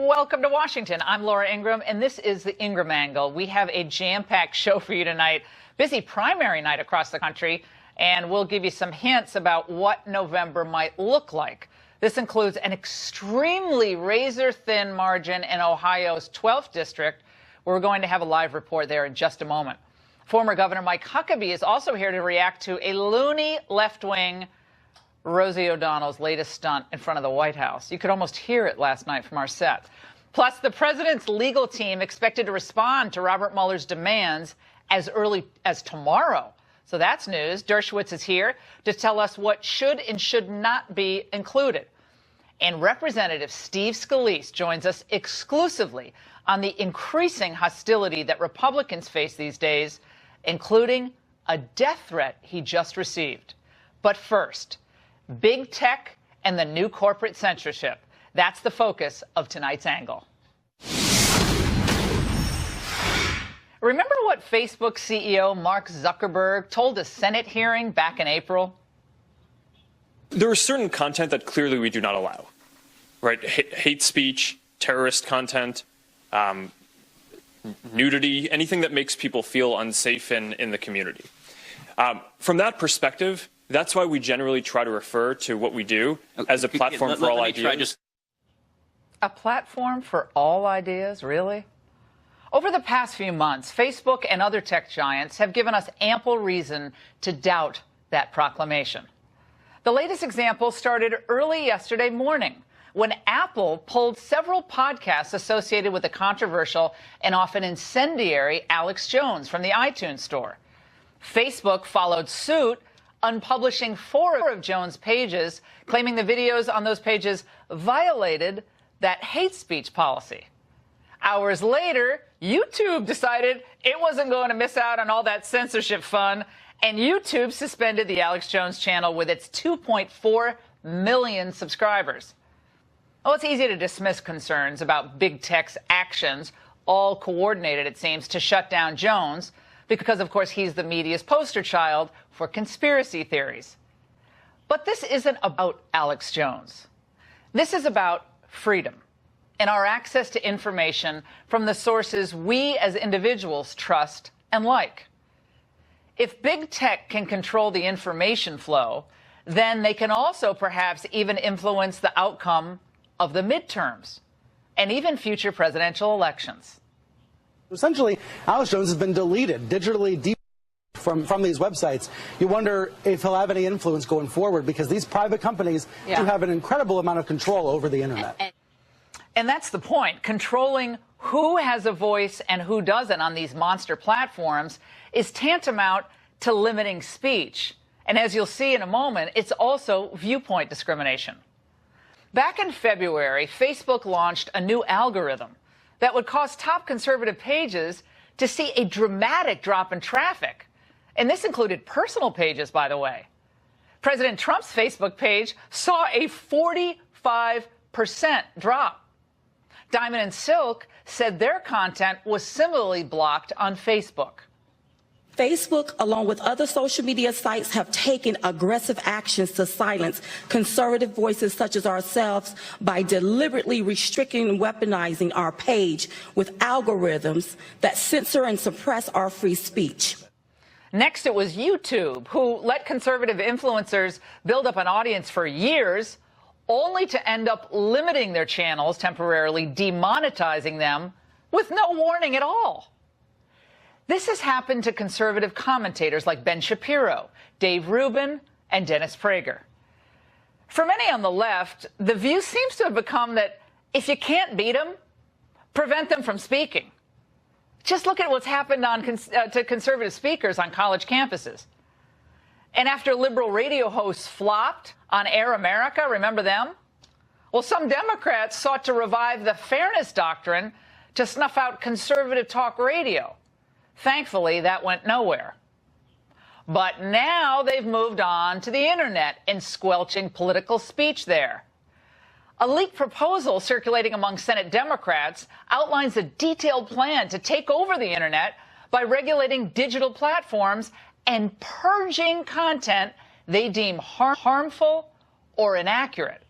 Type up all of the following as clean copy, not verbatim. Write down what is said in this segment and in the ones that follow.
Welcome to Washington. I'm Laura Ingraham, and this is the Ingraham Angle. We have a jam-packed show for you tonight. Busy primary night across the country, and we'll give you some hints about what November might look like. This includes an extremely razor-thin margin in Ohio's 12th district. We're going to have a live report there in just a moment. Former Governor Mike Huckabee is also here to react to a loony left-wing Rosie O'Donnell's latest stunt in front of the White House. You could almost hear it last night from our set. Plus, the president's legal team expected to respond to Robert Mueller's demands as early as tomorrow. So that's news. Dershowitz is here to tell us what should and should not be included. And Representative Steve Scalise joins us exclusively on the increasing hostility that Republicans face these days, including a death threat he just received. But first, big tech and the new corporate censorship. That's the focus of tonight's angle. Remember what Facebook CEO Mark Zuckerberg told a Senate hearing back in April? There is certain content that clearly we do not allow, right? Hate speech, terrorist content, nudity, anything that makes people feel unsafe in the community. From that perspective, that's why we generally try to refer to what we do as a platform for all ideas. A platform for all ideas, really? Over the past few months, Facebook and other tech giants have given us ample reason to doubt that proclamation. The latest example started early yesterday morning when Apple pulled several podcasts associated with the controversial and often incendiary Alex Jones from the iTunes store. Facebook followed suit, unpublishing 4 of Jones' pages, claiming the videos on those pages violated that hate speech policy. Hours later, YouTube decided it wasn't going to miss out on all that censorship fun, and YouTube suspended the Alex Jones channel with its 2.4 million subscribers. Well, it's easy to dismiss concerns about big tech's actions, all coordinated, it seems, to shut down Jones, because, of course, he's the media's poster child for conspiracy theories. But this isn't about Alex Jones. This is about freedom and our access to information from the sources we as individuals trust and like. If big tech can control the information flow, then they can also perhaps even influence the outcome of the midterms and even future presidential elections. Essentially, Alex Jones has been deleted, digitally from these websites. You wonder if he'll have any influence going forward, because these private companies do have an incredible amount of control over the internet. And that's the point. Controlling who has a voice and who doesn't on these monster platforms is tantamount to limiting speech. And as you'll see in a moment, it's also viewpoint discrimination. Back in February, Facebook launched a new algorithm that would cause top conservative pages to see a dramatic drop in traffic. And this included personal pages, by the way. President Trump's Facebook page saw a 45% drop. Diamond and Silk said their content was similarly blocked on Facebook. Facebook, along with other social media sites, have taken aggressive actions to silence conservative voices such as ourselves by deliberately restricting and weaponizing our page with algorithms that censor and suppress our free speech. Next, it was YouTube, who let conservative influencers build up an audience for years, only to end up limiting their channels, temporarily demonetizing them, with no warning at all. This has happened to conservative commentators like Ben Shapiro, Dave Rubin, and Dennis Prager. For many on the left, the view seems to have become that if you can't beat them, prevent them from speaking. Just look at what's happened to conservative speakers on college campuses. And after liberal radio hosts flopped on Air America, remember them? Well, some Democrats sought to revive the fairness doctrine to snuff out conservative talk radio. Thankfully, that went nowhere. But now they've moved on to the internet and squelching political speech there. A leaked proposal circulating among Senate Democrats outlines a detailed plan to take over the internet by regulating digital platforms and purging content they deem harmful or inaccurate.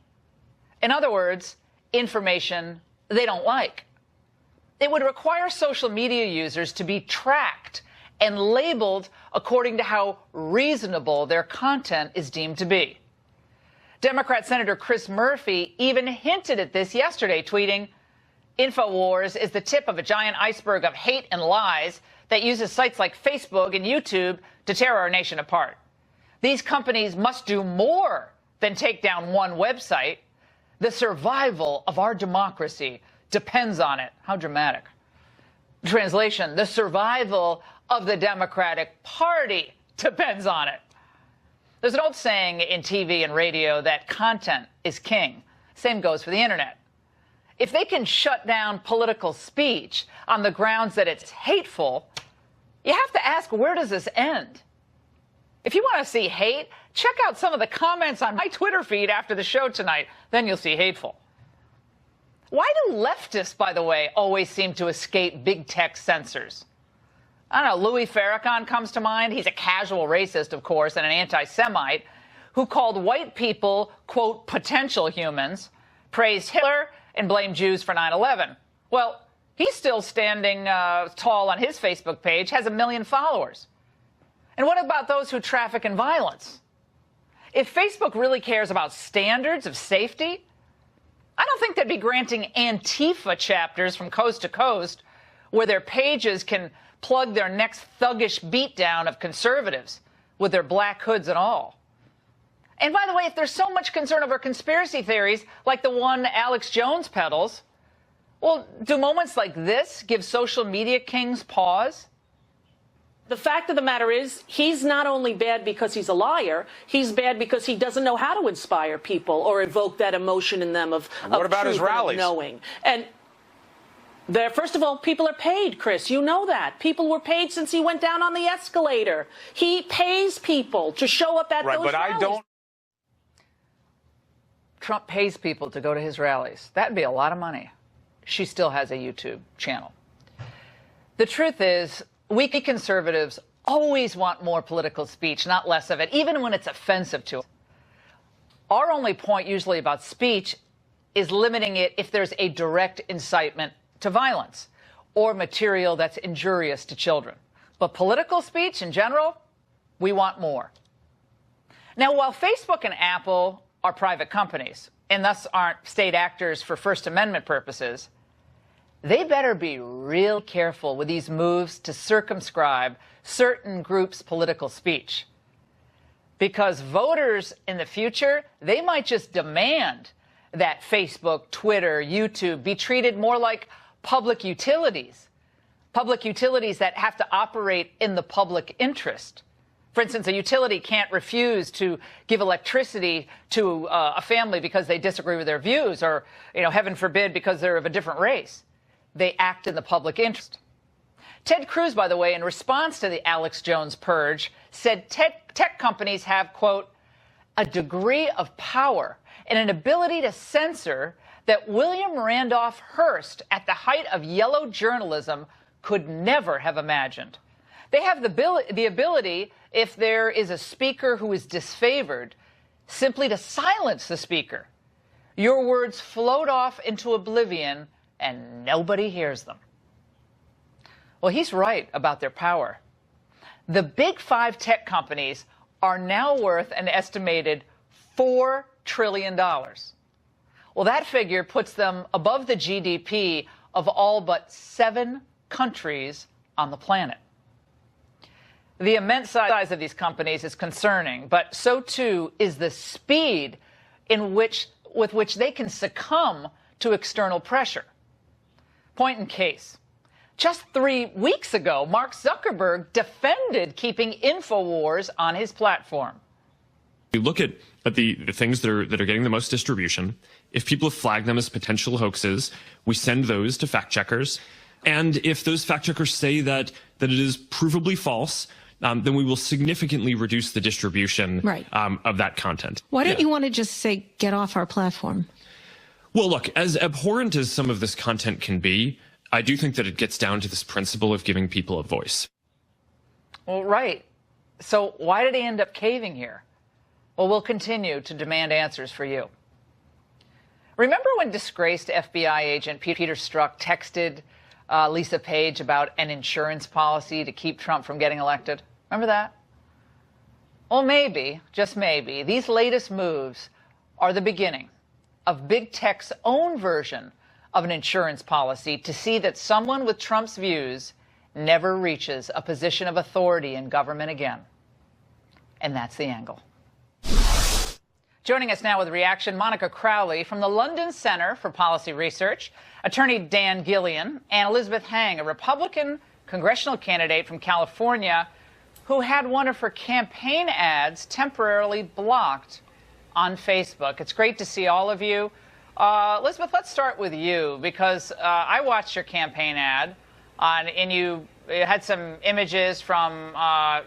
In other words, information they don't like. It would require social media users to be tracked and labeled according to how reasonable their content is deemed to be. Democrat Senator Chris Murphy even hinted at this yesterday, tweeting, "InfoWars is the tip of a giant iceberg of hate and lies that uses sites like Facebook and YouTube to tear our nation apart. These companies must do more than take down one website. The survival of our democracy depends on it." How dramatic. Translation, the survival of the Democratic Party depends on it. There's an old saying in TV and radio that content is king. Same goes for the internet. If they can shut down political speech on the grounds that it's hateful, you have to ask, where does this end? If you want to see hate, check out some of the comments on my Twitter feed after the show tonight. Then you'll see hateful. Why do leftists, by the way, always seem to escape big tech censors? I don't know, Louis Farrakhan comes to mind. He's a casual racist, of course, and an anti-Semite who called white people, quote, potential humans, praised Hitler, and blamed Jews for 9/11. Well, he's still standing tall on his Facebook page, has 1 million followers. And what about those who traffic in violence? If Facebook really cares about standards of safety, I don't think they'd be granting Antifa chapters from coast to coast where their pages can plug their next thuggish beatdown of conservatives with their black hoods and all. And by the way, if there's so much concern over conspiracy theories like the one Alex Jones peddles, well, do moments like this give social media kings pause? The fact of the matter is, he's not only bad because he's a liar, he's bad because he doesn't know how to inspire people or evoke that emotion in them of what about his rallies? Knowing. And first of all, people are paid, Chris. You know that. People were paid since he went down on the escalator. He pays people to show up at those rallies. I don't. Trump pays people to go to his rallies. That'd be a lot of money. She still has a YouTube channel. The truth is, we conservatives always want more political speech, not less of it, even when it's offensive to us. Our only point usually about speech is limiting it if there's a direct incitement to violence or material that's injurious to children. But political speech in general, we want more. Now, while Facebook and Apple are private companies and thus aren't state actors for First Amendment purposes, they better be real careful with these moves to circumscribe certain groups' political speech. Because voters in the future, they might just demand that Facebook, Twitter, YouTube be treated more like public utilities that have to operate in the public interest. For instance, a utility can't refuse to give electricity to a family because they disagree with their views or, heaven forbid, because they're of a different race. They act in the public interest. Ted Cruz, by the way, in response to the Alex Jones purge, said tech companies have, quote, a degree of power and an ability to censor that William Randolph Hearst, at the height of yellow journalism, could never have imagined. They have the ability, if there is a speaker who is disfavored, simply to silence the speaker. Your words float off into oblivion and nobody hears them. Well, he's right about their power. The big 5 tech companies are now worth an estimated $4 trillion. Well, that figure puts them above the GDP of all but 7 countries on the planet. The immense size of these companies is concerning, but so too is the speed with which they can succumb to external pressure. Point in case. Just 3 weeks ago, Mark Zuckerberg defended keeping InfoWars on his platform. You look at the things that are getting the most distribution. If people have flagged them as potential hoaxes, we send those to fact checkers. And if those fact checkers say that it is provably false, then we will significantly reduce the distribution of that content. Why don't you want to just say, get off our platform? Well, look, as abhorrent as some of this content can be, I do think that it gets down to this principle of giving people a voice. Well, right. So why did he end up caving here? Well, we'll continue to demand answers for you. Remember when disgraced FBI agent Peter Strzok texted Lisa Page about an insurance policy to keep Trump from getting elected? Remember that? Well, maybe, just maybe, these latest moves are the beginning of big tech's own version of an insurance policy to see that someone with Trump's views never reaches a position of authority in government again. And that's the angle. Joining us now with reaction, Monica Crowley from the London Center for Policy Research, attorney Dan Gillian, and Elizabeth Heng, a Republican congressional candidate from California who had one of her campaign ads temporarily blocked on Facebook. It's great to see all of you. Elizabeth, let's start with you, because I watched your campaign ad, and you had some images from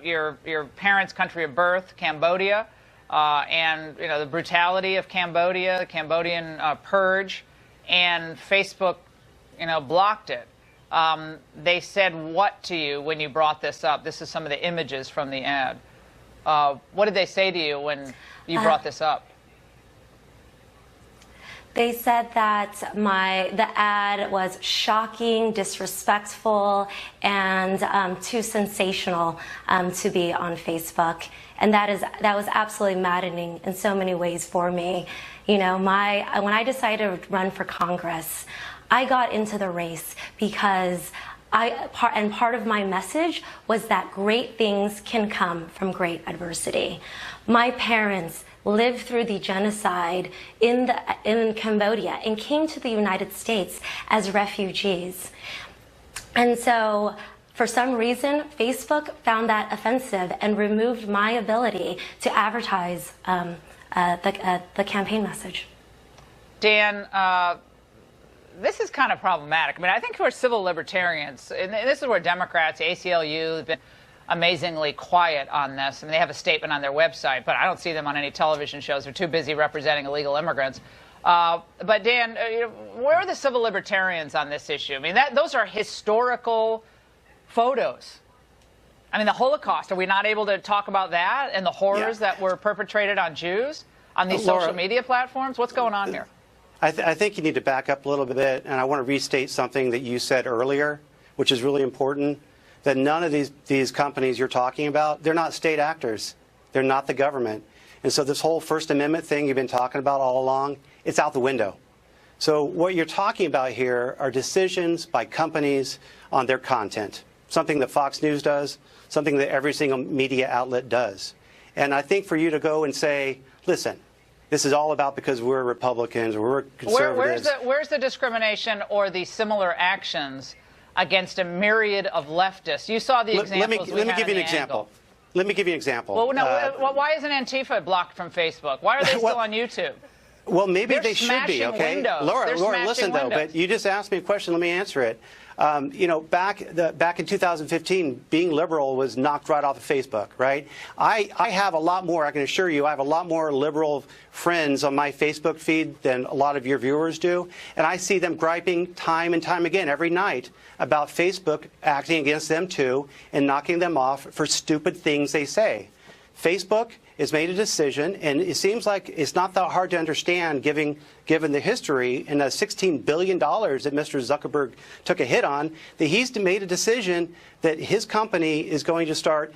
your parents' country of birth, Cambodia, and the brutality of Cambodia, the Cambodian purge, and Facebook, blocked it. They said what to you when you brought this up? This is some of the images from the ad. What did they say to you when you brought this up? They said that the ad was shocking, disrespectful, and too sensational to be on Facebook, and that was absolutely maddening in so many ways for me. When I decided to run for Congress, I got into the race because part of my message was that great things can come from great adversity. My parents lived through the genocide in Cambodia and came to the United States as refugees. And so, for some reason, Facebook found that offensive and removed my ability to advertise the campaign message. Dan, this is kind of problematic. I mean, I think for civil libertarians, and this is where Democrats, the ACLU, have been amazingly quiet on this. I mean, they have a statement on their website, but I don't see them on any television shows. They're too busy representing illegal immigrants. But Dan, where are the civil libertarians on this issue? I mean, those are historical photos. I mean, the Holocaust, are we not able to talk about that and the horrors that were perpetrated on Jews on these social media platforms? What's going on here? I think you need to back up a little bit, and I want to restate something that you said earlier, which is really important, that none of these companies you're talking about, they're not state actors. They're not the government. And so this whole First Amendment thing you've been talking about all along, it's out the window. So what you're talking about here are decisions by companies on their content, something that Fox News does, something that every single media outlet does. And I think for you to go and say, listen, this is all about because we're Republicans or we're conservatives. Where's the discrimination or the similar actions against a myriad of leftists? You saw the examples. Let me give you an example. Let me give you an example. Well, no, why isn't Antifa blocked from Facebook? Why are they still on YouTube? Well, maybe they should be, okay? Laura, listen, though, but you just asked me a question. Let me answer it. Back in 2015, being liberal was knocked right off of Facebook, right? I have a lot more, I can assure you, I have a lot more liberal friends on my Facebook feed than a lot of your viewers do. And I see them griping time and time again every night about Facebook acting against them, too, and knocking them off for stupid things they say. Facebook has made a decision, and it seems like it's not that hard to understand given the history and the $16 billion that Mr. Zuckerberg took a hit on, that he's made a decision that his company is going to start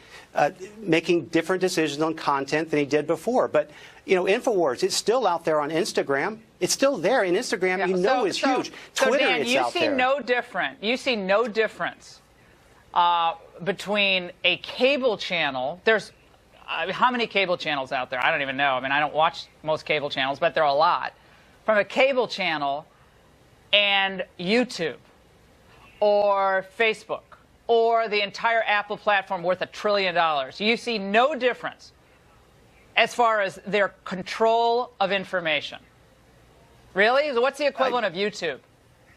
making different decisions on content than he did before. But, InfoWars, it's still out there on Instagram. It's still there, and Instagram, is huge. Twitter, Dan, it's out there. You see no difference between a cable channel. How many cable channels out there? I don't even know. I mean, I don't watch most cable channels, but there are a lot. From a cable channel and YouTube or Facebook or the entire Apple platform worth $1 trillion, you see no difference as far as their control of information. Really? What's the equivalent of YouTube?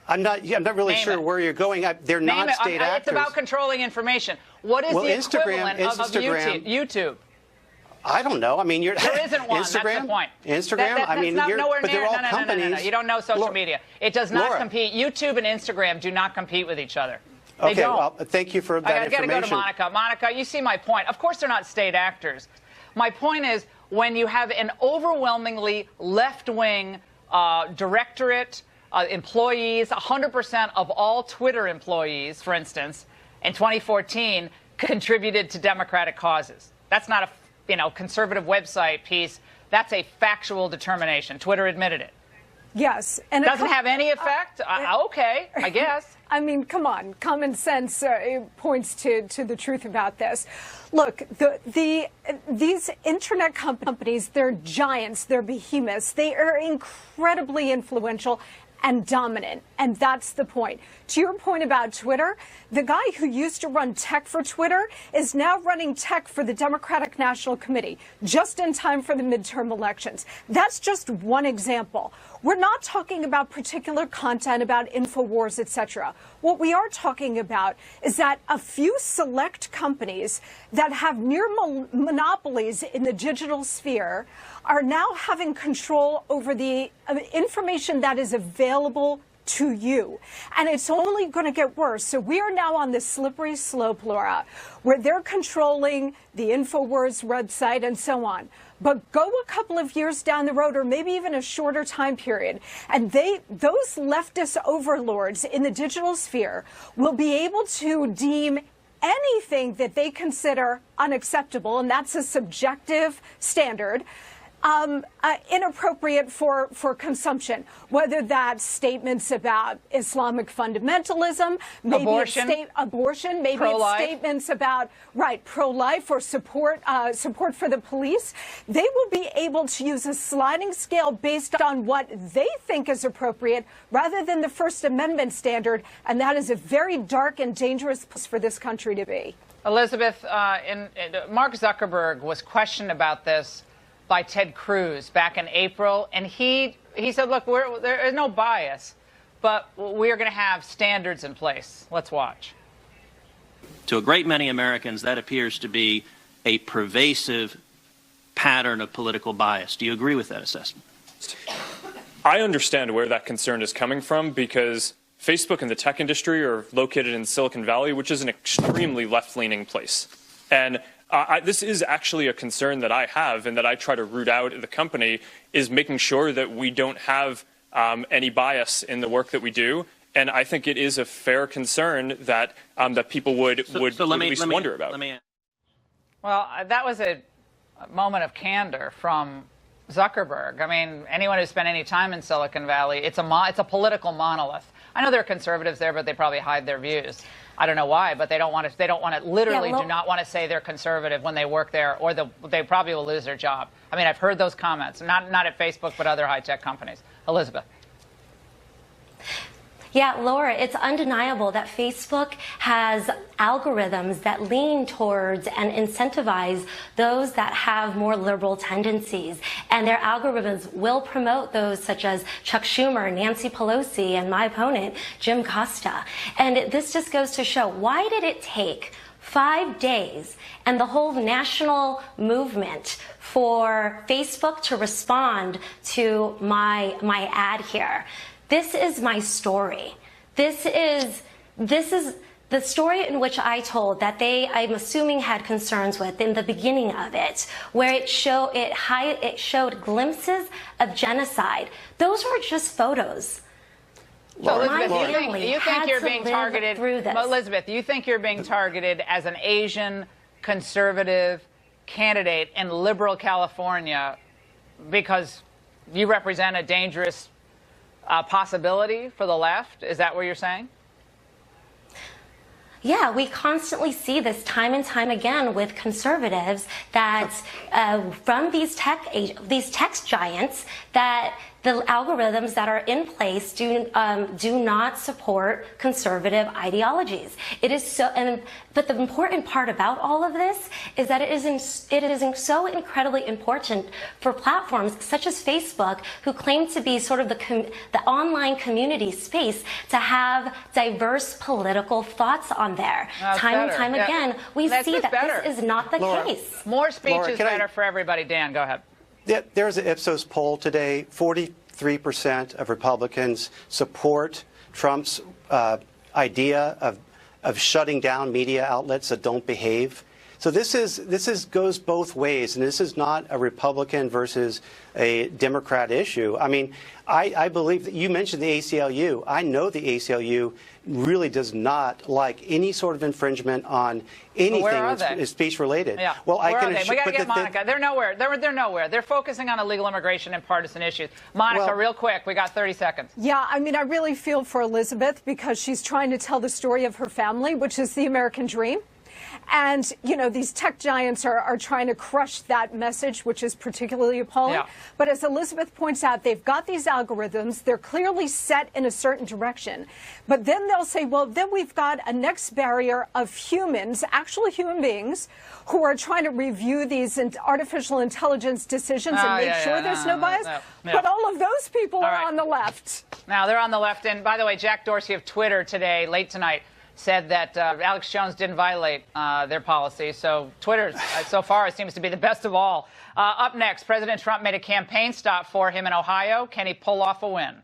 I'm not really sure where you're going. They're not state actors. It's about controlling information. What is the equivalent of YouTube? I don't know. I mean, there isn't one. Instagram? That's the point. Instagram? But they're all companies. No. You don't know social media. It does not compete. YouTube and Instagram do not compete with each other. They don't. Well, thank you for that information. I got to go to Monica. Monica, you see my point. Of course they're not state actors. My point is when you have an overwhelmingly left-wing directorate, employees, 100% of all Twitter employees, for instance, in 2014 contributed to Democratic causes. That's not a conservative website piece. That's a factual determination. Twitter admitted it. Yes. And doesn't have any effect? Okay, I guess. I mean, come on. Common sense points to the truth about this. Look, these internet companies, they're giants, they're behemoths. They are incredibly influential and dominant, and that's the point. To your point about Twitter, the guy who used to run tech for Twitter is now running tech for the Democratic National Committee, just in time for the midterm elections. That's just one example. We're not talking about particular content about InfoWars, etc. What we are talking about is that a few select companies that have near monopolies in the digital sphere are now having control over the information that is available to you. And it's only going to get worse. So we are now on this slippery slope, Laura, where they're controlling the InfoWars website and so on. But go a couple of years down the road, or maybe even a shorter time period, and those leftist overlords in the digital sphere will be able to deem anything that they consider unacceptable, and that's a subjective standard, inappropriate for consumption, whether that's statements about Islamic fundamentalism, maybe abortion, maybe it's statements about pro-life or support for the police. They will be able to use a sliding scale based on what they think is appropriate rather than the First Amendment standard, and that is a very dark and dangerous place for this country to be. Elizabeth, Mark Zuckerberg was questioned about this by Ted Cruz back in April, and he said, look, there is no bias, but we're going to have standards in place. Let's watch. To a great many Americans, that appears to be a pervasive pattern of political bias. Do you agree with that assessment? I understand where that concern is coming from, because Facebook and the tech industry are located in Silicon Valley, which is an extremely left-leaning place. And this is actually a concern that I have and that I try to root out at the company, is making sure that we don't have any bias in the work that we do. And I think it is a fair concern that that people would at least wonder about. Well, that was a moment of candor from Zuckerberg. I mean, anyone who's spent any time in Silicon Valley, it's a political monolith. I know there are conservatives there, but they probably hide their views. I don't know why, but they don't want to. They don't want to. Literally, do not want to say they're conservative when they work there, or they probably will lose their job. I mean, I've heard those comments, not at Facebook, but other high-tech companies. Elizabeth. Yeah, Laura, it's undeniable that Facebook has algorithms that lean towards and incentivize those that have more liberal tendencies. And their algorithms will promote those such as Chuck Schumer, Nancy Pelosi, and my opponent, Jim Costa. And this just goes to show, why did it take 5 days and the whole national movement for Facebook to respond to my ad here? This is my story. This is the story in which I told that I'm assuming, had concerns with in the beginning of it, where it showed glimpses of genocide. Those were just photos. So, Elizabeth, you think you're being targeted through this. Elizabeth, you think you're being targeted as an Asian conservative candidate in liberal California because you represent a dangerous possibility for the left? Is that what you're saying? Yeah, we constantly see this time and time again with conservatives that from these tech giants, that the algorithms that are in place do not support conservative ideologies. It is so, but the important part about all of this is that it is so incredibly important for platforms such as Facebook, who claim to be sort of the online community space, to have diverse political thoughts on there. Time and time again, we see that this is not the case. More speech is better for everybody. Dan, go ahead. Yeah, there's an Ipsos poll today. 43% of Republicans support Trump's idea of shutting down media outlets that don't behave. So this goes both ways, and this is not a Republican versus a Democrat issue. I mean, I believe that you mentioned the ACLU. I know the ACLU really does not like any sort of infringement on anything that's speech related. Yeah. Well, we got to get Monica. They're nowhere. They're nowhere. They're focusing on illegal immigration and partisan issues. Monica, real quick, we got 30 seconds. Yeah, I mean, I really feel for Elizabeth because she's trying to tell the story of her family, which is the American dream. And, you know, these tech giants are trying to crush that message, which is particularly appalling. Yeah. But as Elizabeth points out, they've got these algorithms. They're clearly set in a certain direction. But then they'll say, well, then we've got a next barrier of humans, actual human beings, who are trying to review these artificial intelligence decisions and make sure there's no bias. But all of those people are on the left. Now, they're on the left. And by the way, Jack Dorsey of Twitter today, late tonight, said that Alex Jones didn't violate their policy. So Twitter, so far, seems to be the best of all. Up next, President Trump made a campaign stop for him in Ohio. Can he pull off a win?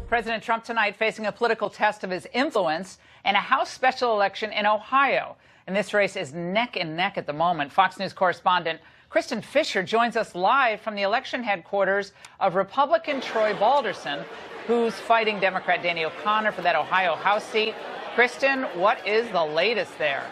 President Trump tonight facing a political test of his influence in a House special election in Ohio. And this race is neck and neck at the moment. Fox News correspondent Kristen Fisher joins us live from the election headquarters of Republican Troy Balderson, who's fighting Democrat Danny O'Connor for that Ohio House seat. Kristen, what is the latest there?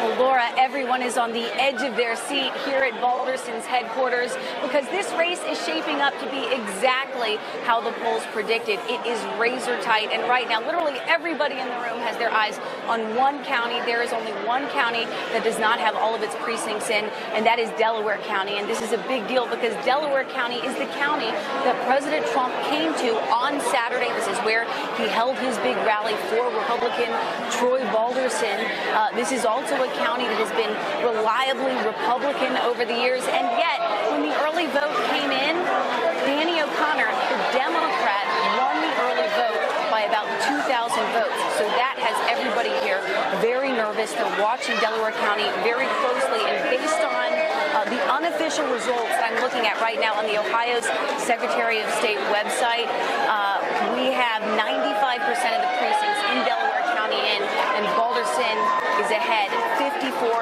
Well, Laura, everyone is on the edge of their seat here at Balderson's headquarters because this race is shaping up to be exactly how the polls predicted. It is razor tight, and right now, literally everybody in the room has their eyes on one county. There is only one county that does not have all of its precincts in, and that is Delaware County. And this is a big deal because Delaware County is the county that President Trump came to on Saturday. This is where he held his big rally for Republican Troy Balderson. This is also a county that has been reliably Republican over the years, and yet when the early vote came in, Danny O'Connor, the Democrat, won the early vote by about 2,000 votes. So that has everybody here very nervous. They're watching Delaware County very closely, and based on the unofficial results that I'm looking at right now on the Ohio's Secretary of State website, we have 95% of the precincts in Delaware County in, and Balderson is ahead, 54-45.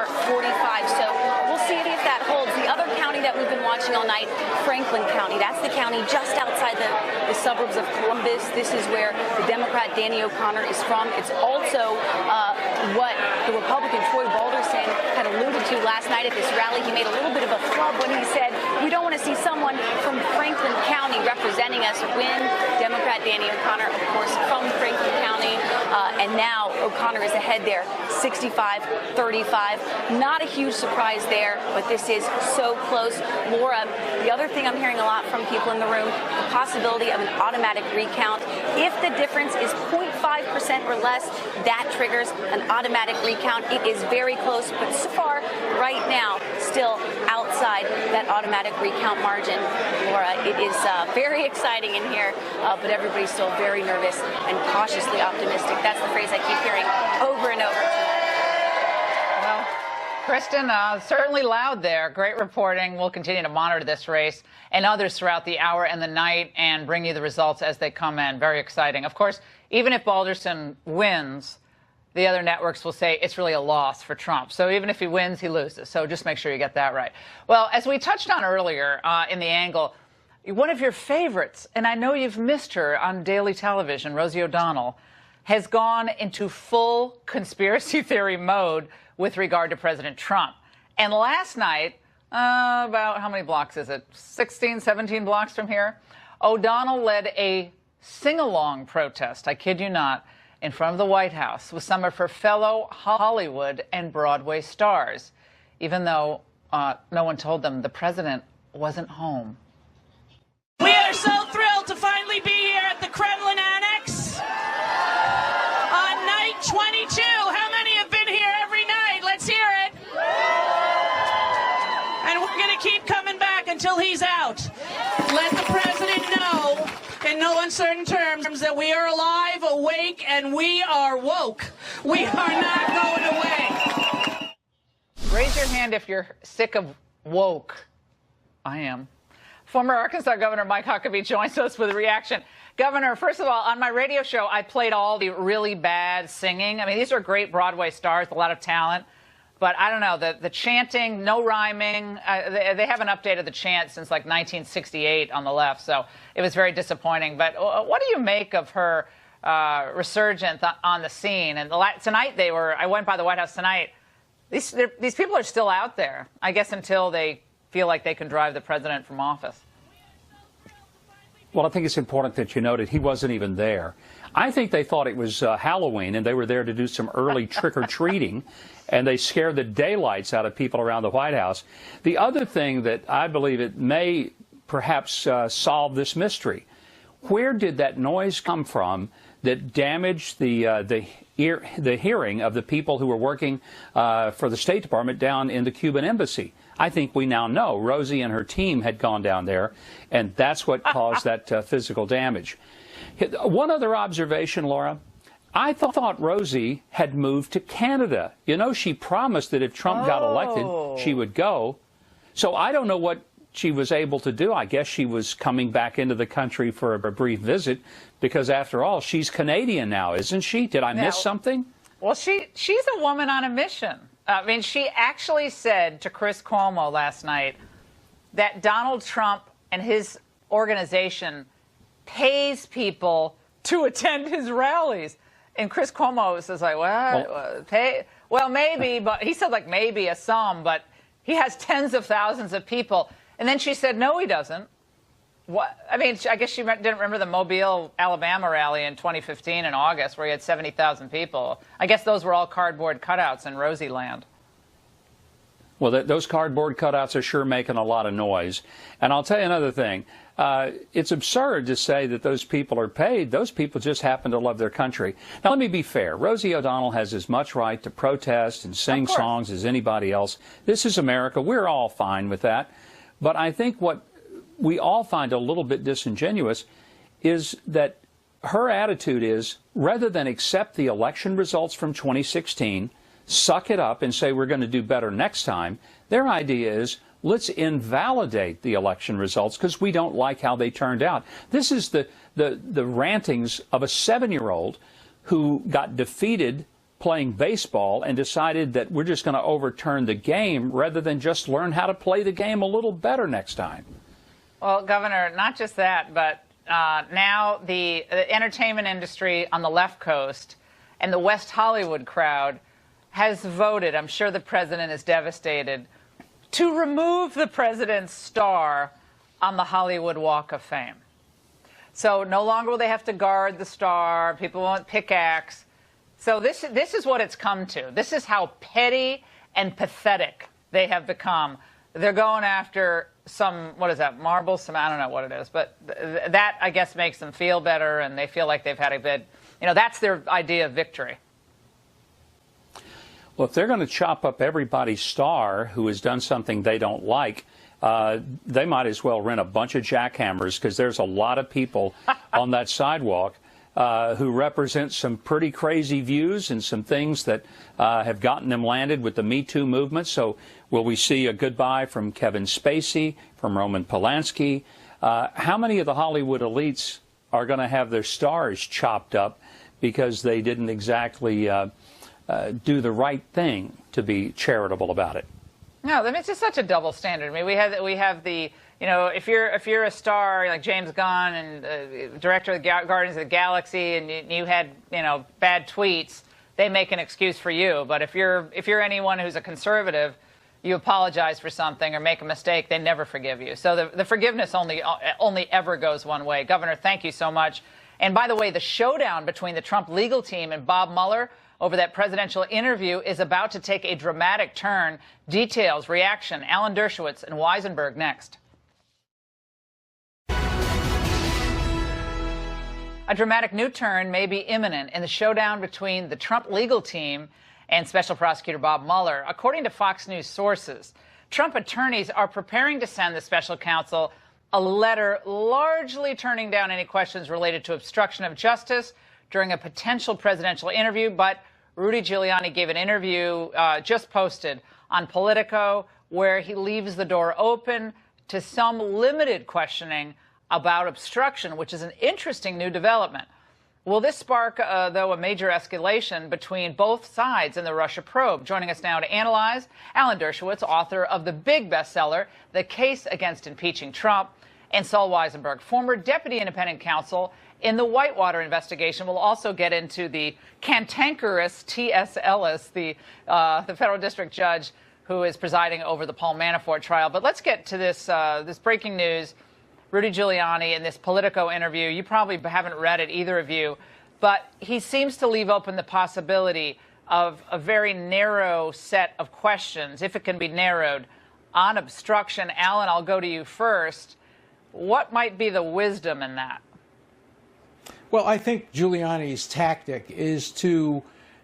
So we'll see if that holds. The other county that we've been watching all night, Franklin County. That's the county just outside the suburbs of Columbus. This is where the Democrat Danny O'Connor is from. It's also what the Republican Troy Balderson had alluded to last night at this rally. He made a little bit of a flub when he said, we don't want to see someone from Franklin County representing us win. Democrat Danny O'Connor, of course, from Franklin County. And now O'Connor is ahead there, 65-35. Not a huge surprise there, but this is so close. Laura, the other thing I'm hearing a lot from people in the room, the possibility of an automatic recount. If the difference is 0.5% or less, that triggers an automatic recount. It is very close, but so far, right now, still outside that automatic recount margin. Laura, it is very exciting in here, but everybody's still very nervous and cautiously optimistic. That's the phrase I keep hearing over and over. Well, Kristen, certainly loud there. Great reporting. We'll continue to monitor this race and others throughout the hour and the night and bring you the results as they come in. Very exciting. Of course, even if Balderson wins, the other networks will say it's really a loss for Trump. So even if he wins, he loses. So just make sure you get that right. Well, as we touched on earlier in the angle, one of your favorites, and I know you've missed her on daily television, Rosie O'Donnell, has gone into full conspiracy theory mode with regard to President Trump. And last night, about how many blocks is it? 16, 17 blocks from here? O'Donnell led a sing-along protest, I kid you not, in front of the White House with some of her fellow Hollywood and Broadway stars, even though no one told them the president wasn't home. We are so thrilled to finally be here at the Kremlin Annex on night 22. How many have been here every night? Let's hear it. And we're going to keep coming back until he's out. Let the president know in no uncertain terms that we are alive, awake, and we are woke. We are not going away. Raise your hand if you're sick of woke. I am. Former Arkansas Governor Mike Huckabee joins us with a reaction. Governor, first of all, on my radio show, I played all the really bad singing. I mean, these are great Broadway stars, a lot of talent. But I don't know, the chanting, no rhyming, they haven't updated the chant since like 1968 on the left, so it was very disappointing. But what do you make of her resurgence on the scene? And tonight I went by the White House tonight. These people are still out there, I guess, until they feel like they can drive the president from office. Well, I think it's important that you noted he wasn't even there. I think they thought it was Halloween and they were there to do some early trick-or-treating, and they scared the daylights out of people around the White House. The other thing that I believe it may perhaps solve this mystery, where did that noise come from that damaged the hearing of the people who were working for the State Department down in the Cuban embassy? I think we now know Rosie and her team had gone down there, and that's what caused that physical damage. One other observation, Laura. I thought Rosie had moved to Canada. You know, she promised that if Trump got elected, she would go. So I don't know what she was able to do. I guess she was coming back into the country for a brief visit, because after all, she's Canadian now, isn't she? Did I miss something? Well, she's a woman on a mission. I mean, she actually said to Chris Cuomo last night that Donald Trump and his organization pays people to attend his rallies. And Chris Cuomo says, like, well, maybe, but he said, like, maybe a sum, but he has tens of thousands of people. And then she said, no, he doesn't. What? I mean, I guess she didn't remember the Mobile, Alabama rally in 2015 in August where he had 70,000 people. I guess those were all cardboard cutouts in Rosie land. Well, those cardboard cutouts are sure making a lot of noise. And I'll tell you another thing. It's absurd to say that those people are paid. Those people just happen to love their country. Now, let me be fair. Rosie O'Donnell has as much right to protest and sing songs as anybody else. This is America. We're all fine with that. But I think what we all find a little bit disingenuous is that her attitude is, rather than accept the election results from 2016, suck it up and say we're going to do better next time, their idea is, let's invalidate the election results because we don't like how they turned out. This is the rantings of a 7-year-old who got defeated playing baseball and decided that we're just going to overturn the game rather than just learn how to play the game a little better next time. Well, Governor, not just that, but now the entertainment industry on the left coast and the West Hollywood crowd has voted, I'm sure the president is devastated, to remove the president's star on the Hollywood Walk of Fame. So no longer will they have to guard the star. People won't pickaxe. So this is what it's come to. This is how petty and pathetic they have become. They're going after some, what is that, marbles? I don't know what it is. But that, I guess, makes them feel better, and they feel like they've had a good, that's their idea of victory. Well, if they're going to chop up everybody's star who has done something they don't like, they might as well rent a bunch of jackhammers, because there's a lot of people on that sidewalk who represent some pretty crazy views and some things that have gotten them landed with the Me Too movement. So will we see a goodbye from Kevin Spacey, from Roman Polanski? How many of the Hollywood elites are going to have their stars chopped up because they didn't exactly do the right thing to be charitable about it? No, I mean, it's just such a double standard. I mean, we have the, if you're a star like James Gunn and director of the Guardians of the Galaxy, and you had bad tweets, they make an excuse for you. But if you're anyone who's a conservative, you apologize for something or make a mistake, they never forgive you. So the forgiveness only ever goes one way. Governor, thank you so much. And by the way, the showdown between the Trump legal team and Bob Mueller over that presidential interview is about to take a dramatic turn. Details, reaction, Alan Dershowitz and Weisenberg next. A dramatic new turn may be imminent in the showdown between the Trump legal team and Special Prosecutor Bob Mueller. According to Fox News sources, Trump attorneys are preparing to send the special counsel a letter largely turning down any questions related to obstruction of justice during a potential presidential interview. But Rudy Giuliani gave an interview just posted on Politico where he leaves the door open to some limited questioning about obstruction, which is an interesting new development. Will this spark, though, a major escalation between both sides in the Russia probe? Joining us now to analyze, Alan Dershowitz, author of the big bestseller, The Case Against Impeaching Trump, and Saul Weisenberg, former deputy independent counsel in the Whitewater investigation. We'll also get into the cantankerous T.S. Ellis, the federal district judge who is presiding over the Paul Manafort trial. But let's get to this breaking news. Rudy Giuliani in this Politico interview, you probably haven't read it, either of you, but he seems to leave open the possibility of a very narrow set of questions, if it can be narrowed, on obstruction. Alan, I'll go to you first. What might be the wisdom in that? Well, I think Giuliani's tactic is to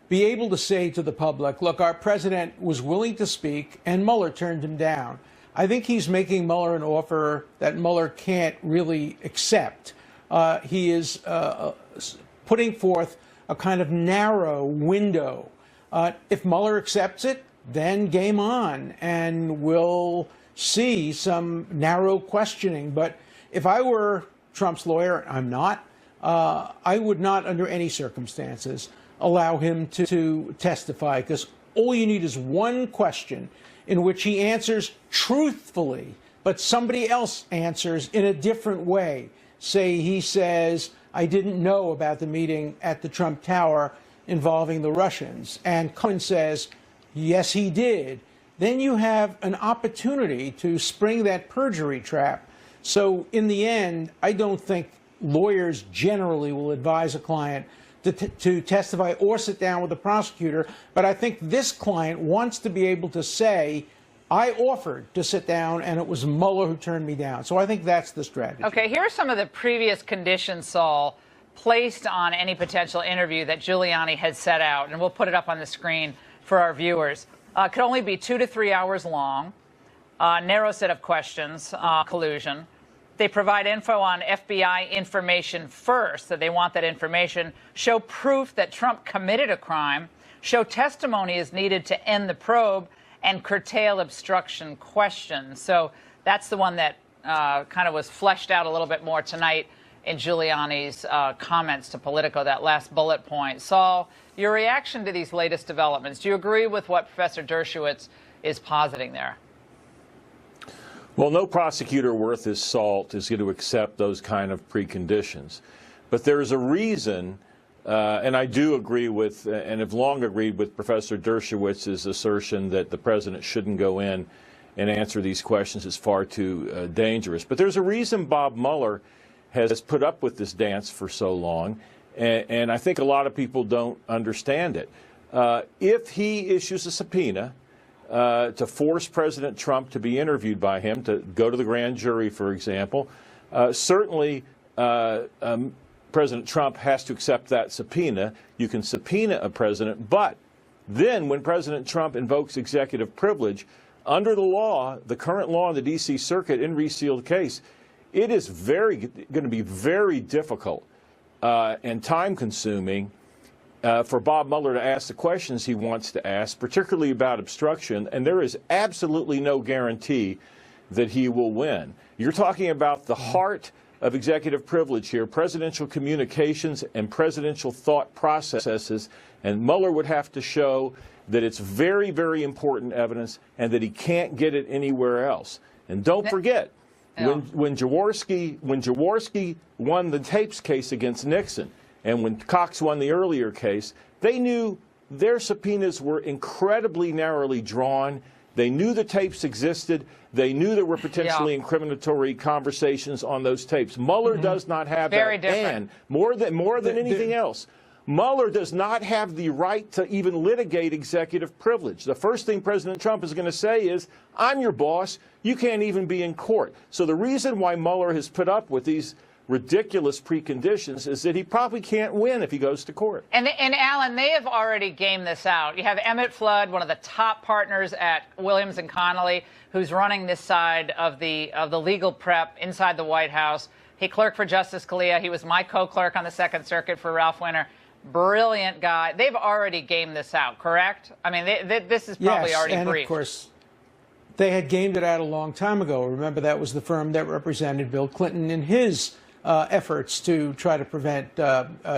be able to say to the public, look, our president was willing to speak and Mueller turned him down. I think he's making Mueller an offer that Mueller can't really accept. He is putting forth a kind of narrow window. If Mueller accepts it, then game on, and we'll see some narrow questioning. But if I were Trump's lawyer, I'm not, I would not under any circumstances allow him to testify, because all you need is one question in which he answers truthfully, but somebody else answers in a different way. Say he says, I didn't know about the meeting at the Trump Tower involving the Russians, and Cohen says, yes, he did. Then you have an opportunity to spring that perjury trap. So in the end, I don't think lawyers generally will advise a client to testify or sit down with the prosecutor. But I think this client wants to be able to say, I offered to sit down and it was Mueller who turned me down. So I think that's the strategy. Okay, here are some of the previous conditions, Saul, placed on any potential interview that Giuliani had set out. And we'll put it up on the screen for our viewers. Could only be 2 to 3 hours long, narrow set of questions, collusion. They provide info on FBI information first, that they want that information, show proof that Trump committed a crime, show testimony is needed to end the probe, and curtail obstruction questions. So that's the one that kind of was fleshed out a little bit more tonight in Giuliani's comments to Politico, that last bullet point. Saul, your reaction to these latest developments, do you agree with what Professor Dershowitz is positing there? Well, no prosecutor worth his salt is going to accept those kind of preconditions. But there is a reason, and I do agree with, and have long agreed with Professor Dershowitz's assertion that the president shouldn't go in and answer these questions. It's far too dangerous. But there's a reason Bob Mueller has put up with this dance for so long, and I think a lot of people don't understand it. If he issues a subpoena to force President Trump to be interviewed by him, to go to the grand jury, for example, certainly President Trump has to accept that subpoena. You can subpoena a president, but then when President Trump invokes executive privilege, under the law, the current law in the D.C. Circuit in resealed case, it is going to be very difficult and time-consuming for Bob Mueller to ask the questions he wants to ask, particularly about obstruction, and there is absolutely no guarantee that he will win. You're talking about the heart of executive privilege here, presidential communications and presidential thought processes, and Mueller would have to show that it's very, very important evidence and that he can't get it anywhere else. And don't forget, when Jaworski won the tapes case against Nixon, and when Cox won the earlier case, they knew their subpoenas were incredibly narrowly drawn. They knew the tapes existed. They knew there were potentially incriminatory conversations on those tapes. Mueller does not have that. And more than anything else, Mueller does not have the right to even litigate executive privilege. The first thing President Trump is going to say is, I'm your boss. You can't even be in court. So the reason why Mueller has put up with these ridiculous preconditions is that he probably can't win if he goes to court. And Alan, they have already gamed this out. You have Emmett Flood, one of the top partners at Williams and Connolly, who's running this side of the legal prep inside the White House. He clerked for Justice Scalia. He was my co-clerk on the Second Circuit for Ralph Winter. Brilliant guy. They've already gamed this out, correct? I mean, this is probably already briefed. Of course, they had gamed it out a long time ago. Remember, that was the firm that represented Bill Clinton in his efforts to try to prevent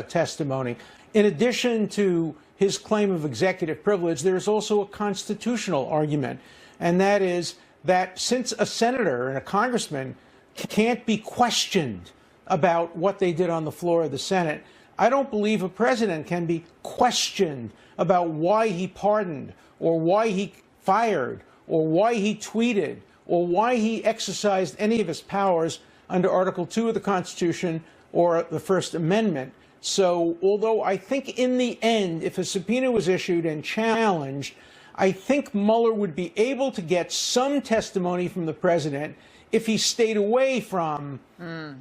testimony. In addition to his claim of executive privilege, there is also a constitutional argument, and that is that since a senator and a congressman can't be questioned about what they did on the floor of the Senate, I don't believe a president can be questioned about why he pardoned or why he fired or why he tweeted or why he exercised any of his powers under Article 2 of the Constitution or the First Amendment. So although I think in the end, if a subpoena was issued and challenged, I think Mueller would be able to get some testimony from the president if he stayed away from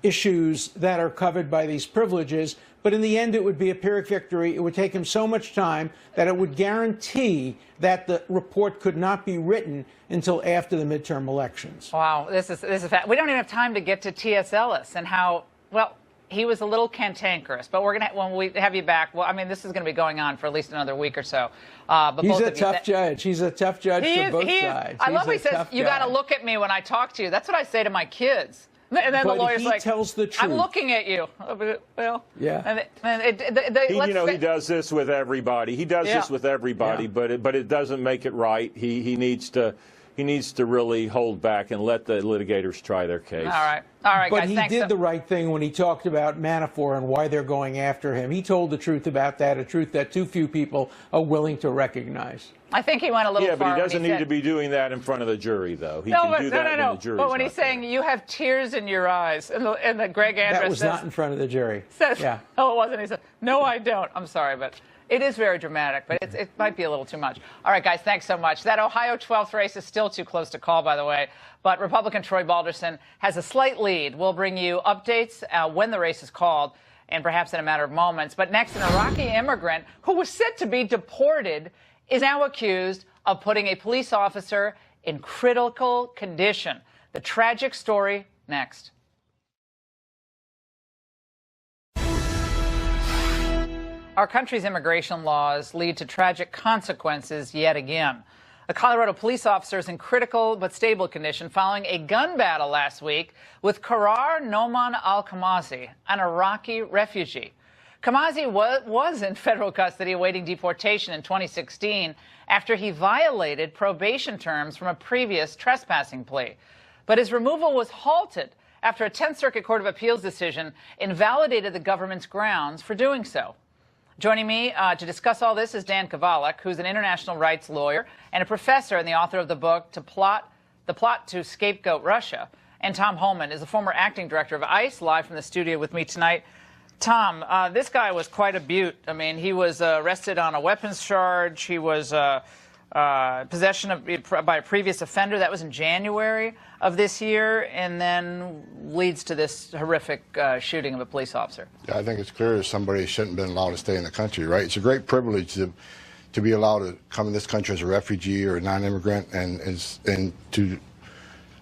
issues that are covered by these privileges. But in the end, it would be a Pyrrhic victory. It would take him so much time that it would guarantee that the report could not be written until after the midterm elections. Wow, this is we don't even have time to get to T.S. Ellis and how, well, he was a little cantankerous, but we're going to, when we have you back, well, I mean, this is going to be going on for at least another week or so. But he's a tough judge. He's a tough judge for both sides. I love what he says, you got to look at me when I talk to you. That's what I say to my kids. And then but the lawyer's like, tells the truth. I'm looking at you. Well, yeah. He does this with everybody. He does this with everybody, but it doesn't make it right. He needs to really hold back and let the litigators try their case. All right, guys. But he did the right thing when he talked about Manafort and why they're going after him. He told the truth about that, a truth that too few people are willing to recognize. I think he went a little far. Yeah, but he doesn't need to be doing that in front of the jury, though. He can do that when the jury's But when he's not there. saying you have tears in your eyes, and the Greg Andrus that was not in front of the jury. Says, yeah. Oh, it wasn't. He said, no, I don't. I'm sorry, but it is very dramatic, but it might be a little too much. All right, guys, thanks so much. That Ohio 12th race is still too close to call, by the way, but Republican Troy Balderson has a slight lead. We'll bring you updates when the race is called, and perhaps in a matter of moments. But next, an Iraqi immigrant who was said to be deported is now accused of putting a police officer in critical condition. The tragic story next. Our country's immigration laws lead to tragic consequences yet again. A Colorado police officer is in critical but stable condition following a gun battle last week with Karar Noman al-Khamazi, an Iraqi refugee. Khamazi was in federal custody awaiting deportation in 2016 after he violated probation terms from a previous trespassing plea. But his removal was halted after a 10th Circuit Court of Appeals decision invalidated the government's grounds for doing so. Joining me to discuss all this is Dan Kovalik, who's an international rights lawyer and a professor and the author of the book The Plot to Scapegoat Russia. And Tom Holman is the former acting director of ICE, live from the studio with me tonight. Tom, this guy was quite a beaut. I mean, he was arrested on a weapons charge. He was possession by a previous offender. That was in January of this year, and then leads to this horrific shooting of a police officer. Yeah, I think it's clear that somebody shouldn't have been allowed to stay in the country, right? It's a great privilege to be allowed to come in this country as a refugee or a non-immigrant, and to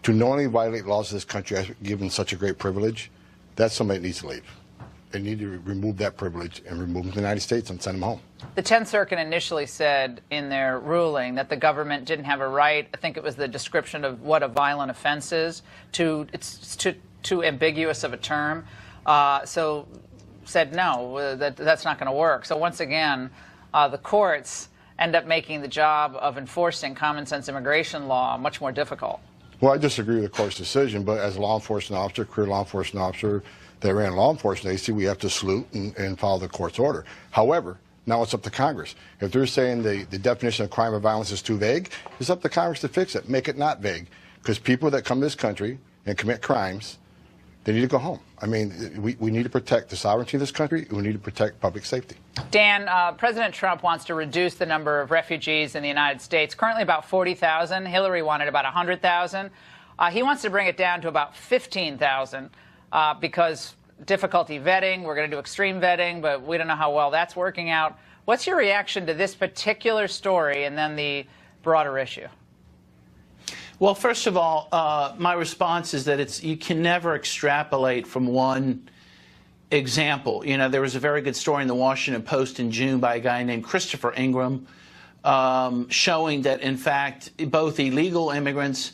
knowingly violate laws of this country, given such a great privilege. That's somebody that needs to leave. They need to remove that privilege and remove them from the United States and send them home. The 10th Circuit initially said in their ruling that the government didn't have a right, I think it was the description of what a violent offense is, it's too ambiguous of a term, so said no, that's not going to work. So once again, the courts end up making the job of enforcing common sense immigration law much more difficult. Well, I disagree with the court's decision, but as a law enforcement officer, career law enforcement officer, that ran a law enforcement agency, we have to salute and follow the court's order. However, now it's up to Congress. If they're saying the definition of crime or violence is too vague, it's up to Congress to fix it, make it not vague. Because people that come to this country and commit crimes, they need to go home. I mean, we need to protect the sovereignty of this country, and we need to protect public safety. Dan, President Trump wants to reduce the number of refugees in the United States, currently about 40,000. Hillary wanted about 100,000. He wants to bring it down to about 15,000. Because difficulty vetting, we're going to do extreme vetting, but we don't know how well that's working out. What's your reaction to this particular story and then the broader issue? Well, first of all, my response is that you can never extrapolate from one example. You know, there was a very good story in the Washington Post in June by a guy named Christopher Ingraham, showing that, in fact, both illegal immigrants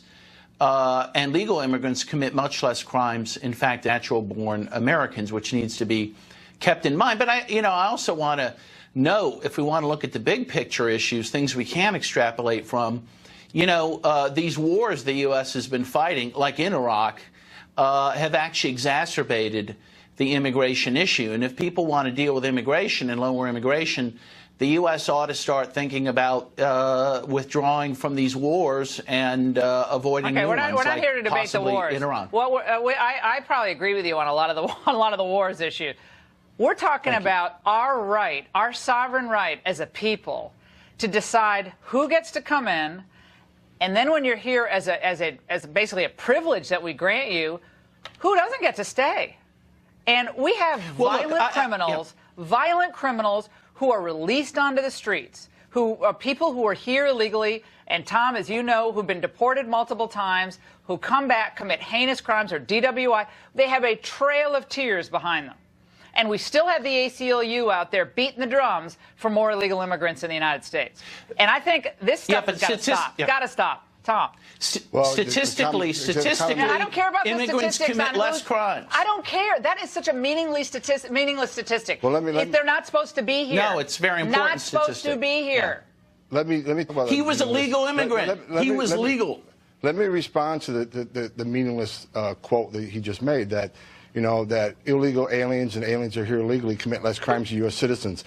and legal immigrants commit much less crimes, in fact, natural-born Americans, which needs to be kept in mind. But I also want to note, if we want to look at the big picture issues, things we can extrapolate from, these wars the U.S. has been fighting, like in Iraq, have actually exacerbated the immigration issue. And if people want to deal with immigration and lower immigration, the U.S. ought to start thinking about withdrawing from these wars and avoiding new ones. We're not here to debate the wars. In Iran. Well, I probably agree with you on a lot of the wars issue. We're talking about our right, our sovereign right as a people, to decide who gets to come in, and then when you're here as basically a privilege that we grant you, who doesn't get to stay? And we have violent criminals who are released onto the streets, who are people who are here illegally, and Tom, as you know, who've been deported multiple times, who come back, commit heinous crimes or DWI. They have a trail of tears behind them. And we still have the ACLU out there beating the drums for more illegal immigrants in the United States. And I think this stuff has got to stop. Got to stop. Tom. Statistically, I don't care about immigrants the statistics commit less crimes. I don't care. That is such a meaningless statistic. Well, if they're not supposed to be here. No, it's very important. Not supposed to be here. Yeah. Let me talk about he was a legal immigrant. He was legal. Let me respond to the meaningless quote that he just made, that that illegal aliens and aliens are here illegally commit less crimes than U.S. citizens.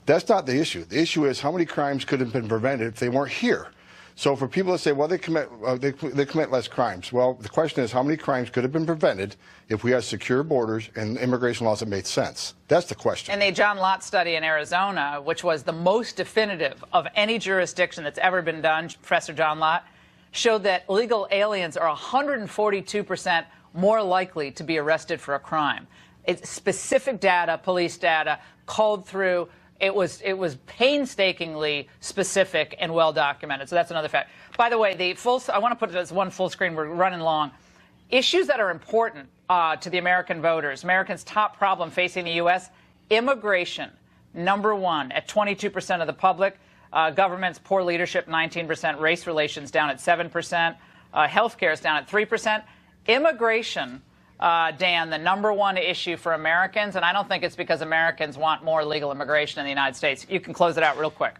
That's not the issue. The issue is how many crimes could have been prevented if they weren't here. So for people to say, well, they commit less crimes. Well, the question is how many crimes could have been prevented if we had secure borders and immigration laws that made sense? That's the question. And the John Lott study in Arizona, which was the most definitive of any jurisdiction that's ever been done, Professor John Lott, showed that illegal aliens are 142% more likely to be arrested for a crime. It's specific data, police data, culled through. It was painstakingly specific and well documented. So that's another fact. By the way, I want to put it as one full screen. We're running long. Issues that are important to the American voters. Americans' top problem facing the U.S. immigration, #1 at 22% of the public. Government's poor leadership, 19%. Race relations down at 7%. Healthcare is down at 3%. Immigration, Dan, the #1 issue for Americans, and I don't think it's because Americans want more legal immigration in the United States. You can close it out real quick.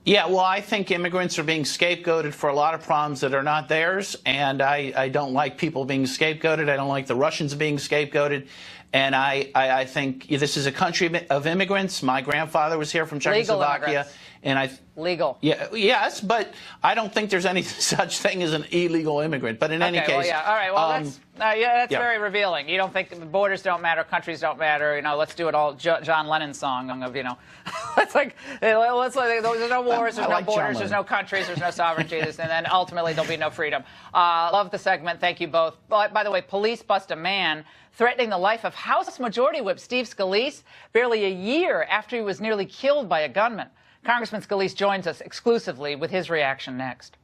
Yeah, well, I think immigrants are being scapegoated for a lot of problems that are not theirs, and I don't like people being scapegoated. I don't like the Russians being scapegoated. And I think this is a country of immigrants. My grandfather was here from Czechoslovakia. Legal. Yeah, yes, but I don't think there's any such thing as an illegal immigrant. But in any case, well, yeah. All right. Well, that's very revealing. You don't think borders don't matter, countries don't matter. Let's do it all. John Lennon's song of it's like there's no wars, there's no borders, there's no countries, there's no sovereignties, and then ultimately there'll be no freedom. Love the segment. Thank you both. By the way, police bust a man threatening the life of House Majority Whip Steve Scalise barely a year after he was nearly killed by a gunman. Congressman Scalise joins us exclusively with his reaction next.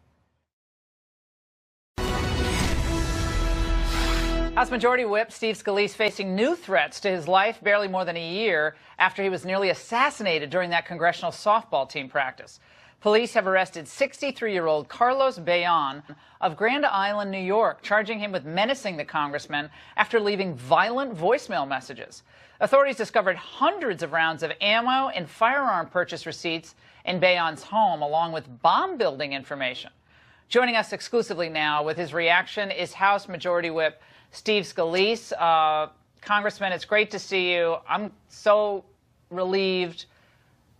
House Majority Whip Steve Scalise facing new threats to his life barely more than a year after he was nearly assassinated during that congressional softball team practice. Police have arrested 63-year-old Carlos Bayon of Grand Island, New York, charging him with menacing the congressman after leaving violent voicemail messages. Authorities discovered hundreds of rounds of ammo and firearm purchase receipts in Bayon's home, along with bomb-building information. Joining us exclusively now with his reaction is House Majority Whip Steve Scalise. Congressman, it's great to see you. I'm so relieved.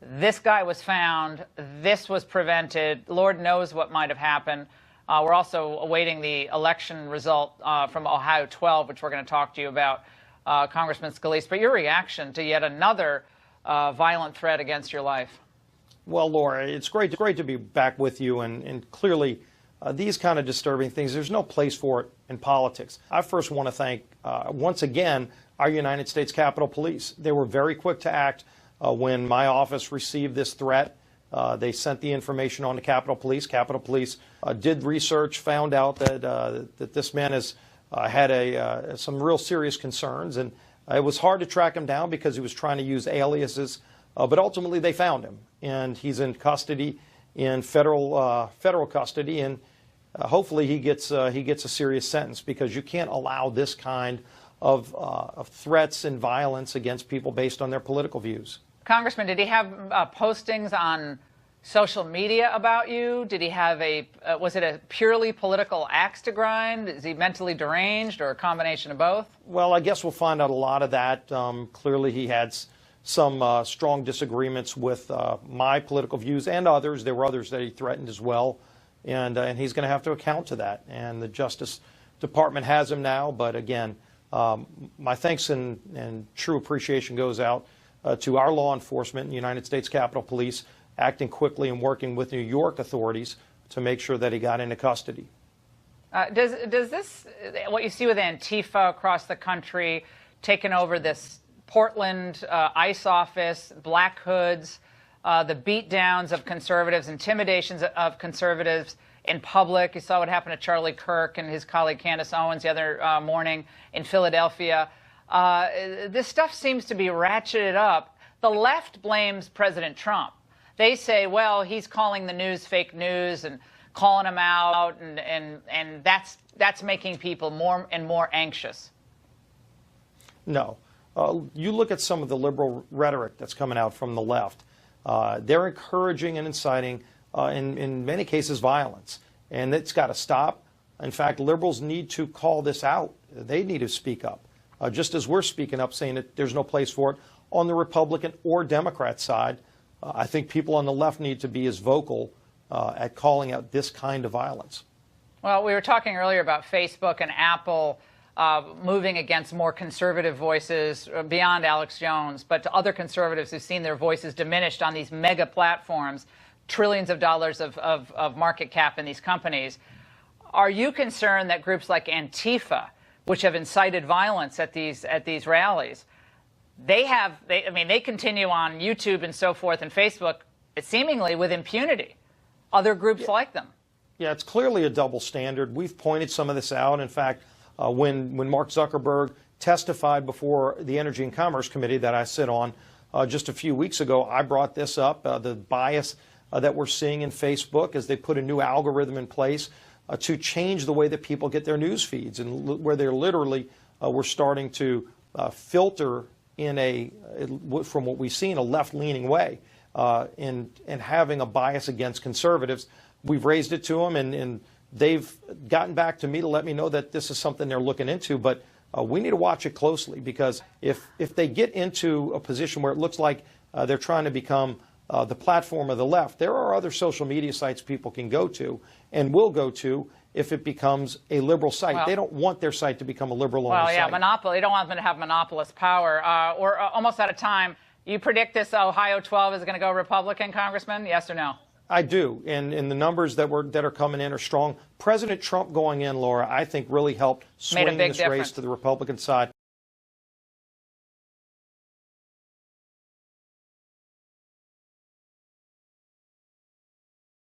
This guy was found. This was prevented. Lord knows what might have happened. We're also awaiting the election result from Ohio 12, which we're going to talk to you about, Congressman Scalise. But your reaction to yet another violent threat against your life. Well, Laura, it's great to be back with you. And clearly, these kind of disturbing things, there's no place for it in politics. I first want to thank, once again, our United States Capitol Police. They were very quick to act. When my office received this threat, they sent the information on to Capitol Police. Capitol Police did research, found out that this man has had some real serious concerns, and it was hard to track him down because he was trying to use aliases But ultimately, they found him, and he's in custody, in federal custody, and hopefully he gets a serious sentence, because you can't allow this kind of threats and violence against people based on their political views. Congressman, did he have postings on social media about you? Did he have was it a purely political axe to grind? Is he mentally deranged, or a combination of both? Well, I guess we'll find out a lot of that. Clearly, he had some strong disagreements with my political views and others. There were others that he threatened as well, and he's going to have to account to that. And the Justice Department has him now. But again, my thanks and true appreciation goes out to our law enforcement and the United States Capitol Police, acting quickly and working with New York authorities to make sure that he got into custody. Does this, what you see with Antifa across the country, taking over this Portland ICE office, black hoods, the beatdowns of conservatives, intimidations of conservatives in public? You saw what happened to Charlie Kirk and his colleague Candace Owens the other morning in Philadelphia. This stuff seems to be ratcheted up. The left blames President Trump. They say, well, he's calling the news fake news and calling them out, and that's making people more and more anxious. No. You look at some of the liberal rhetoric that's coming out from the left. They're encouraging and inciting, in many cases, violence. And it's got to stop. In fact, liberals need to call this out. They need to speak up, just as we're speaking up, saying that there's no place for it on the Republican or Democrat side. I think people on the left need to be as vocal at calling out this kind of violence. Well, we were talking earlier about Facebook and Apple moving against more conservative voices beyond Alex Jones, but to other conservatives who've seen their voices diminished on these mega platforms, trillions of dollars of market cap in these companies. Are you concerned that groups like Antifa, which have incited violence at these rallies, they continue on YouTube and so forth and Facebook, seemingly with impunity? Other groups like them. Yeah, it's clearly a double standard. We've pointed some of this out. In fact, when Mark Zuckerberg testified before the Energy and Commerce Committee that I sit on just a few weeks ago, I brought this up, the bias that we're seeing in Facebook as they put a new algorithm in place to change the way that people get their news feeds, and where they're literally we're starting to filter from what we see in a left-leaning way, and having a bias against conservatives. We've raised it to them, and they've gotten back to me to let me know that this is something they're looking into. But we need to watch it closely, because if they get into a position where it looks like they're trying to become the platform of the left, there are other social media sites people can go to and will go to if it becomes a liberal site. Well, they don't want their site to become a liberal-only site. Well, yeah, monopoly. They don't want them to have monopolist power. We're almost out of time. You predict this Ohio 12 is going to go Republican, Congressman? Yes or no? I do, and the numbers that are coming in are strong. President Trump going in, Laura, I think really helped swing this race to the Republican side.